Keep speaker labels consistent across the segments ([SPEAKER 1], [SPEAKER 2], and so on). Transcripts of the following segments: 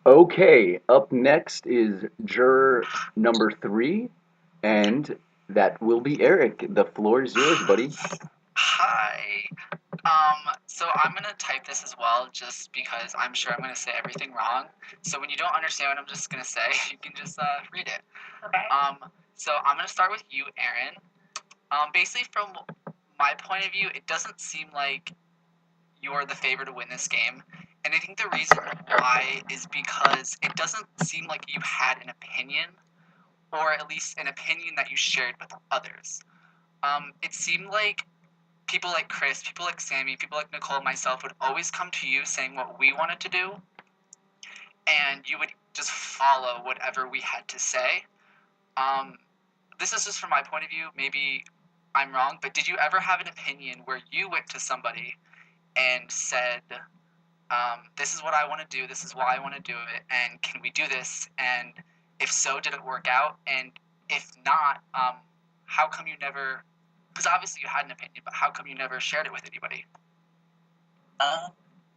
[SPEAKER 1] Okay, up next is juror number 3, and that will be Eric. The floor is yours, buddy.
[SPEAKER 2] Hi. So I'm gonna type this as well, just because I'm sure I'm gonna say everything wrong. So when you don't understand what I'm just gonna say, you can just read it.
[SPEAKER 3] Okay.
[SPEAKER 2] So I'm gonna start with you, Aaron. Basically from my point of view, it doesn't seem like you're the favorite to win this game. And I think the reason why is because it doesn't seem like you had an opinion, or at least an opinion that you shared with others. It seemed like people like Chris, people like Sammy, people like Nicole, myself would always come to you saying what we wanted to do, and you would just follow whatever we had to say. Um, this is just from my point of view. Maybe I'm wrong, but did you ever have an opinion where you went to somebody and said, this is what I want to do, this is why I want to do it, and can we do this? And if so, did it work out? And if not, how come you never, because obviously you had an opinion, but how come you never shared it with anybody?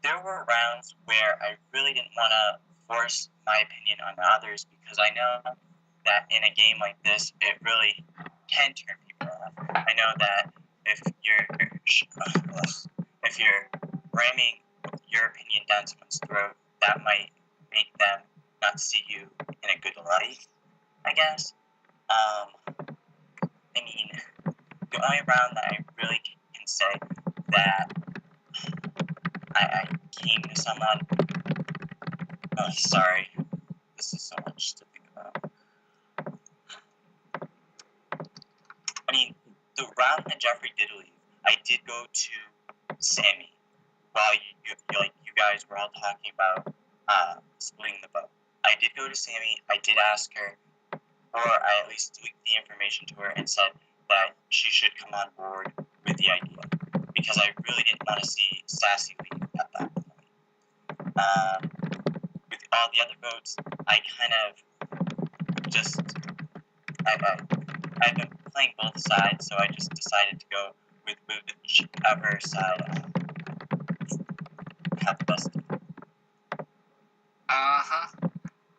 [SPEAKER 3] There were rounds where I really didn't want to force my opinion on others because I know that in a game like this, it really can turn people off. I know that if you're ramming your opinion down someone's throat, that might make them not see you in a good light, I guess. I mean, the only round that I really can say that I came to someone. Oh, sorry. This is so much to think about. I mean, the round that Jeffrey did leave, I did go to Sammy while you guys were all talking about splitting the vote. I did go to Sammy. I did ask her, or I at least leaked the information to her and said that she should come on board with the idea because I really didn't want to see Sassy leave at that point. With all the other votes, I kind of just I've been playing both sides, so I just decided to go with whichever side had the best.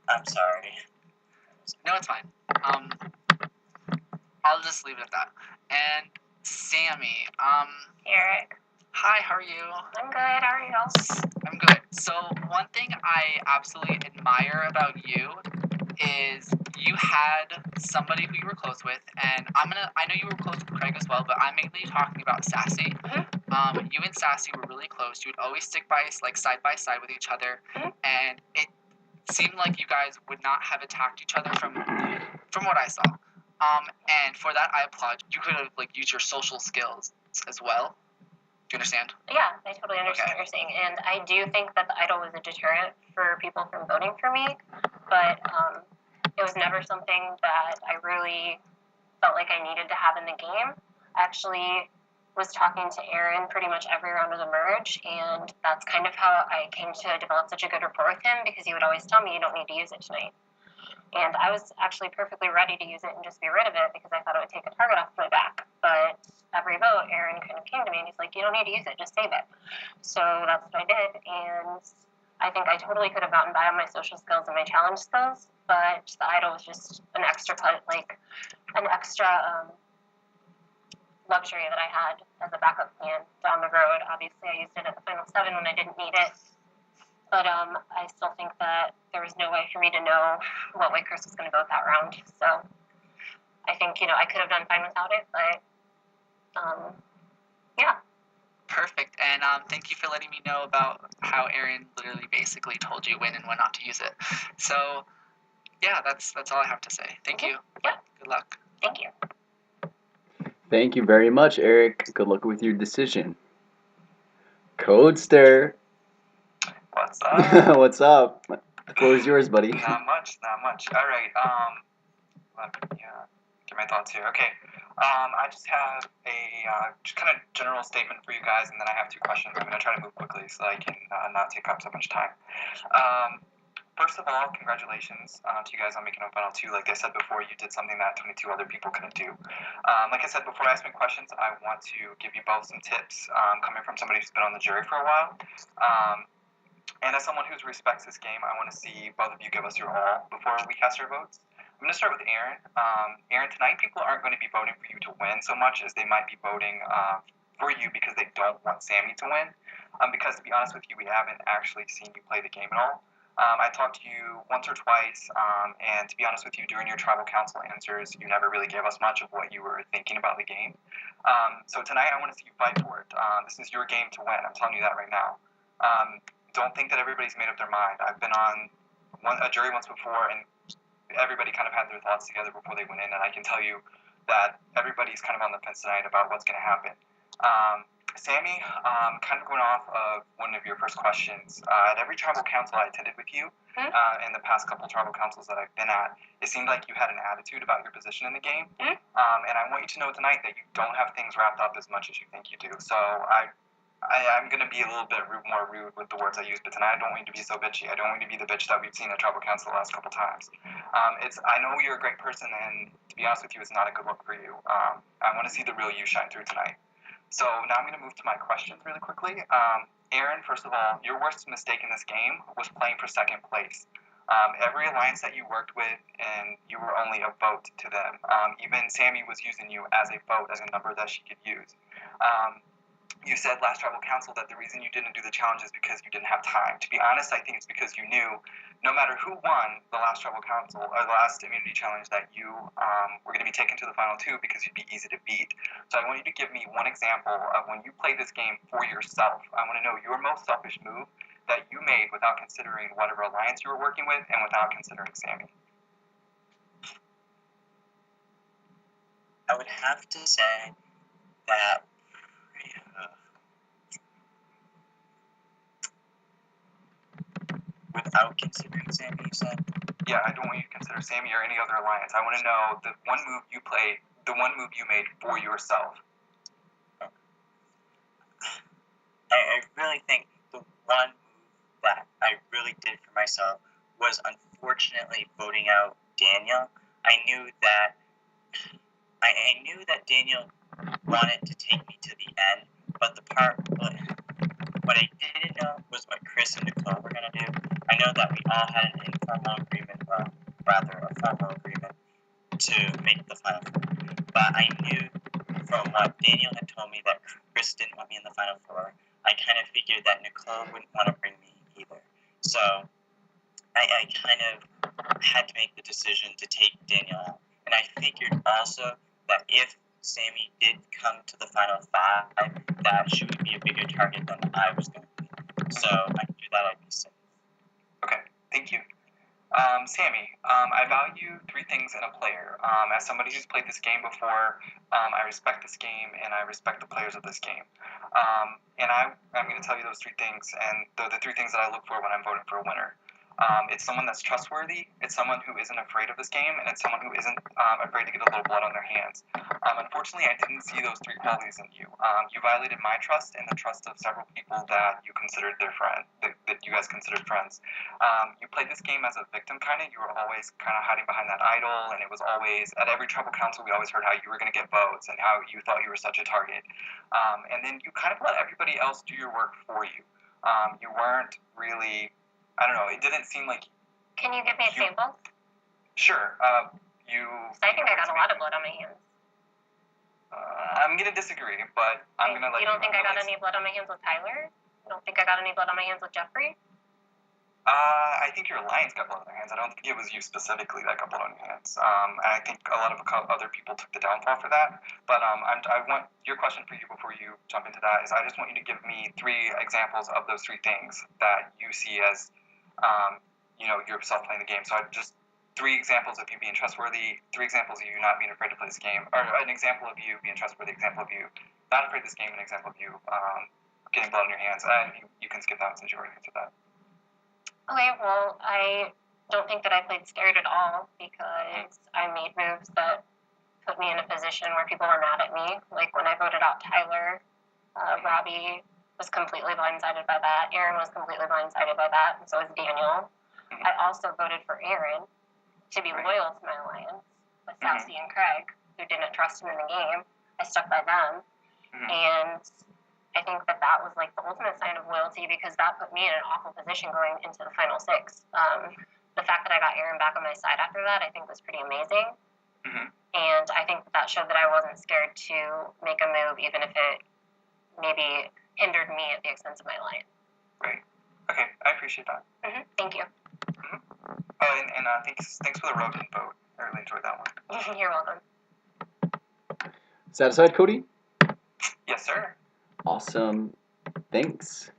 [SPEAKER 3] I'm sorry.
[SPEAKER 2] No, it's fine. I'll just leave it at that. And Sammy,
[SPEAKER 3] Eric.
[SPEAKER 2] Hi, how are you?
[SPEAKER 3] I'm good. How are you?
[SPEAKER 2] I'm good. So one thing I absolutely admire about you is you had somebody who you were close with, and I know you were close with Craig as well, but I'm mainly talking about Sassy.
[SPEAKER 3] Mm-hmm.
[SPEAKER 2] You and Sassy were really close. You would always stick side by side with each other, and it seemed like you guys would not have attacked each other from what I saw. And for that, I applaud. You could have used your social skills as well. Do you understand?
[SPEAKER 3] Yeah, I totally understand what you're saying, and I do think that the idol was a deterrent for people from voting for me, but it was never something that I really felt like I needed to have in the game. Actually, was talking to Aaron pretty much every round of the merge, and that's kind of how I came to develop such a good rapport with him because he would always tell me, you don't need to use it tonight. And I was actually perfectly ready to use it and just be rid of it because I thought it would take a target off my back. But every vote, Aaron kind of came to me and he's like, you don't need to use it, just save it. So that's what I did. And I think I totally could have gotten by on my social skills and my challenge skills, but the idol was just an extra luxury that I had as a backup plan down the road. Obviously, I used it at the final 7 when I didn't need it. But I still think that there was no way for me to know what way Chris was going to go with that round. So I think, I could have done fine without it, but yeah.
[SPEAKER 2] Perfect. And thank you for letting me know about how Aaron literally basically told you when and when not to use it. So yeah, that's all I have to say. Thank you.
[SPEAKER 3] Yeah.
[SPEAKER 2] Good luck.
[SPEAKER 3] Thank you.
[SPEAKER 1] Thank you very much, Eric. Good luck with your decision. Codester.
[SPEAKER 4] What's up?
[SPEAKER 1] What's up? The floor is yours, buddy.
[SPEAKER 4] Not much. All right. Let me get my thoughts here. Okay. I just have a just kind of general statement for you guys, and then I have 2 questions. I'm going to try to move quickly so I can not take up so much time. First of all, congratulations to you guys on making a final 2. Like I said before, you did something that 22 other people couldn't do. Like I said before I ask my questions, I want to give you both some tips coming from somebody who's been on the jury for a while. And as someone who respects this game, I want to see both of you give us your all before we cast our votes. I'm going to start with Aaron. Aaron, tonight people aren't going to be voting for you to win so much as they might be voting for you because they don't want Sammy to win. Because to be honest with you, we haven't actually seen you play the game at all. I talked to you once or twice, and to be honest with you, during your tribal council answers, you never really gave us much of what you were thinking about the game. So tonight I want to see you fight for it. This is your game to win. I'm telling you that right now. Don't think that everybody's made up their mind. I've been on a jury once before, and everybody kind of had their thoughts together before they went in, and I can tell you that everybody's kind of on the fence tonight about what's going to happen. Sammy, kind of going off of one of your first questions, at every tribal council I attended with you, in the past couple tribal councils that I've been at, it seemed like you had an attitude about your position in the game, and I want you to know tonight that you don't have things wrapped up as much as you think you do. So I'm going to be a little bit more rude with the words I use, but tonight I don't want you to be so bitchy. I don't want you to be the bitch that we've seen at tribal council the last couple times. I know you're a great person, and to be honest with you, it's not a good look for you. I want to see the real you shine through tonight. So now I'm going to move to my questions really quickly. Aaron, first of all, your worst mistake in this game was playing for second place. Every alliance that you worked with, and you were only a vote to them. Even Sammy was using you as a vote, as a number that she could use. You said last tribal council that the reason you didn't do the challenge is because you didn't have time. To be honest, I think it's because you knew no matter who won the last tribal council or the last immunity challenge that you were going to be taken to the final two because you'd be easy to beat. So I want you to give me one example of when you played this game for yourself. I want to know your most selfish move that you made without considering whatever alliance you were working with and without considering Sammy.
[SPEAKER 5] I would have to say that without considering Sammy, you said?
[SPEAKER 4] Yeah, I don't want you to consider Sammy or any other alliance. I want to know the one move you played, the one move you made for yourself.
[SPEAKER 5] I really think the one move that I really did for myself was unfortunately voting out Daniel. I knew that Daniel wanted to take me to the end, but what I didn't know was what Chris and Nicole were going to do. I know that we all had an informal agreement, well, rather a formal agreement, to make the final four. But I knew from what Daniel had told me that Chris didn't want me in the final four. I kind of figured that Nicole wouldn't want to bring me either. So I kind of had to make the decision to take Daniel out. And I figured also that if Sammy did come to the final five, that she would be a bigger target than I was going to be. So I knew that I'd be safe.
[SPEAKER 4] Okay, thank you. Sammy, I value three things in a player. As somebody who's played this game before, I respect this game and I respect the players of this game. And I'm going to tell you those three things, and the three things that I look for when I'm voting for a winner. It's someone that's trustworthy, it's someone who isn't afraid of this game, and it's someone who isn't afraid to get a little blood on their hands. Unfortunately, I didn't see those three qualities in you. You violated my trust and the trust of several people that you considered their friend, that you guys considered friends. You played this game as a victim, kind of. You were always kind of hiding behind that idol, and it was always, at every tribal council, we always heard how you were going to get votes and how you thought you were such a target. And then you kind of let everybody else do your work for you. You weren't really... I don't know, it didn't seem like...
[SPEAKER 3] Can you give me examples?
[SPEAKER 4] Sure.
[SPEAKER 3] I think I got a lot of blood on my hands.
[SPEAKER 4] I'm going to disagree, but I'm going to let you...
[SPEAKER 3] You don't think I got any blood on my hands with Tyler? You don't think I got any blood on my hands with Jeffrey?
[SPEAKER 4] I think your alliance got blood on their hands. I don't think it was you specifically that got blood on your hands. And I think a lot of other people took the downfall for that. But I want your question for you before you jump into that is I just want you to give me three examples of those three things that you see as yourself playing the game. So just three examples of you being trustworthy, three examples of you not being afraid to play this game, or an example of you being trustworthy, example of you not afraid of this game, an example of you getting blood on your hands. And you can skip that since you already answered that.
[SPEAKER 3] Okay, well, I don't think that I played scared at all because I made moves that put me in a position where people were mad at me. Like when I voted out Tyler, Robbie was completely blindsided by that. Aaron was completely blindsided by that, and so was Daniel. I also voted for Aaron to be loyal to my alliance with Southie and Craig, who didn't trust him in the game. I stuck by them. And I think that was like the ultimate sign of loyalty because that put me in an awful position going into the final six. The fact that I got Aaron back on my side after that, I think was pretty amazing.
[SPEAKER 4] Mhm.
[SPEAKER 3] And I think that showed that I wasn't scared to make a move, even if it maybe hindered me at the expense of my alliance.
[SPEAKER 4] Great. Okay, I appreciate that.
[SPEAKER 3] Thank you.
[SPEAKER 4] Oh, and thanks for the Rogan vote. I really enjoyed that one.
[SPEAKER 3] You're welcome.
[SPEAKER 1] Satisfied, Cody?
[SPEAKER 4] Yes, sir.
[SPEAKER 1] Awesome. Thanks.